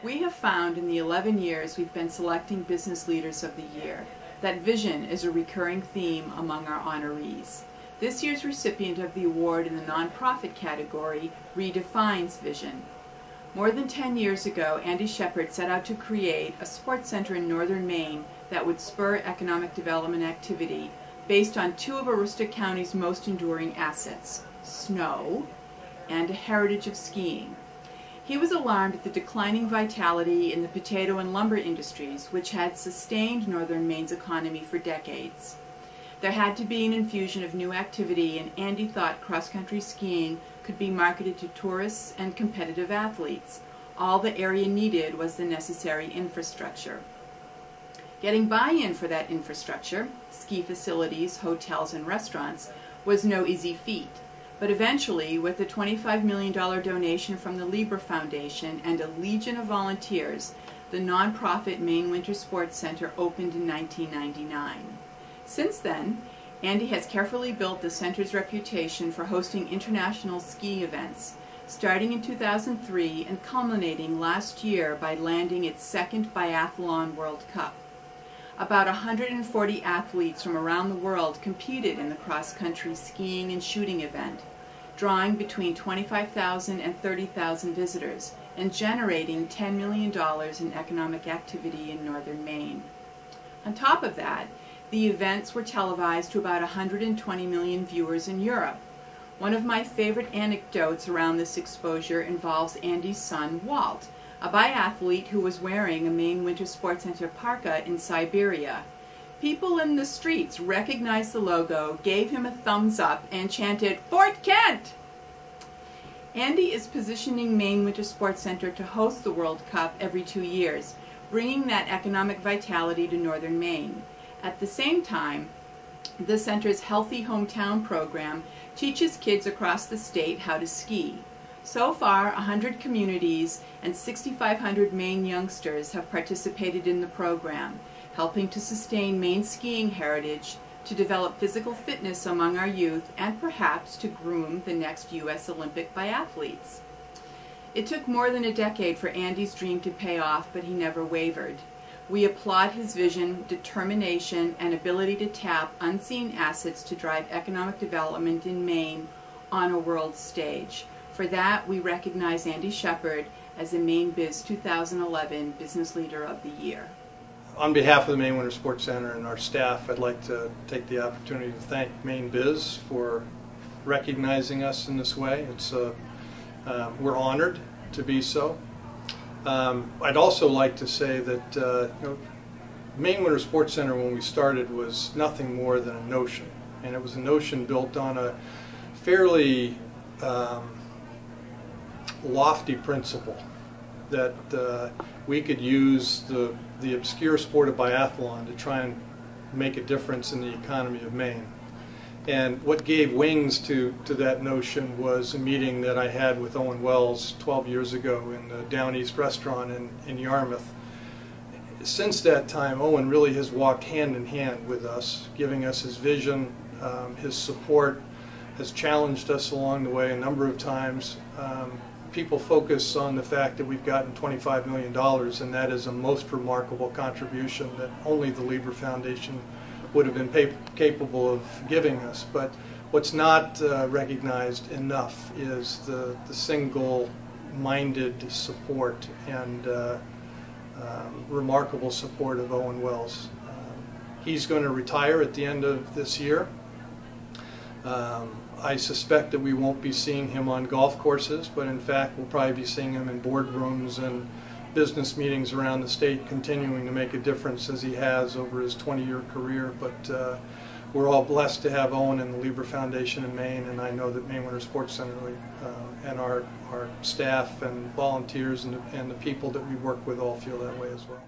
We have found in the 11 years we've been selecting Business Leaders of the Year that vision is a recurring theme among our honorees. This year's recipient of the award in the nonprofit category redefines vision. More than 10 years ago, Andy Shepard set out to create a sports center in northern Maine that would spur economic development activity based on two of Aroostook County's most enduring assets, snow and a heritage of skiing. He was alarmed at the declining vitality in the potato and lumber industries, which had sustained northern Maine's economy for decades. There had to be an infusion of new activity, and Andy thought cross-country skiing could be marketed to tourists and competitive athletes. All the area needed was the necessary infrastructure. Getting buy-in for that infrastructure, ski facilities, hotels, and restaurants, was no easy feat. But eventually, with a $25 million donation from the Lieber Foundation and a legion of volunteers, the nonprofit Maine Winter Sports Center opened in 1999. Since then, Andy has carefully built the center's reputation for hosting international ski events, starting in 2003 and culminating last year by landing its second Biathlon World Cup. About 140 athletes from around the world competed in the cross-country skiing and shooting event, drawing between 25,000 and 30,000 visitors and generating $10 million in economic activity in northern Maine. On top of that, the events were televised to about 120 million viewers in Europe. One of my favorite anecdotes around this exposure involves Andy's son, Walt, a biathlete who was wearing a Maine Winter Sports Center parka in Siberia. People in the streets recognized the logo, gave him a thumbs up, and chanted, "Fort Kent!" Andy is positioning Maine Winter Sports Center to host the World Cup every 2 years, bringing that economic vitality to northern Maine. At the same time, the center's Healthy Hometown program teaches kids across the state how to ski. So far, 100 communities and 6,500 Maine youngsters have participated in the program, helping to sustain Maine's skiing heritage, to develop physical fitness among our youth, and perhaps to groom the next U.S. Olympic biathletes. It took more than a decade for Andy's dream to pay off, but he never wavered. We applaud his vision, determination, and ability to tap unseen assets to drive economic development in Maine on a world stage. For that, we recognize Andy Shepard as the Mainebiz 2011 Business Leader of the Year. On behalf of the Maine Winter Sports Center and our staff, I'd like to take the opportunity to thank Mainebiz for recognizing us in this way. We're honored to be so. I'd also like to say that Maine Winter Sports Center, when we started, was nothing more than a notion, and it was a notion built on a fairly lofty principle that we could use the obscure sport of biathlon to try and make a difference in the economy of Maine. And what gave wings to that notion was a meeting that I had with Owen Wells 12 years ago in the Down East restaurant in Yarmouth. Since that time, Owen really has walked hand in hand with us, giving us his vision, his support, has challenged us along the way a number of times. People focus on the fact that we've gotten $25 million, and that is a most remarkable contribution that only the Lieber Foundation would have been capable of giving us. But what's not recognized enough is the single-minded support and remarkable support of Owen Wells. He's going to retire at the end of this year. I suspect that we won't be seeing him on golf courses, but in fact we'll probably be seeing him in boardrooms and business meetings around the state, continuing to make a difference as he has over his 20-year career. But we're all blessed to have Owen and the Lieber Foundation in Maine, and I know that Maine Winter Sports Center and our staff and volunteers and the people that we work with all feel that way as well.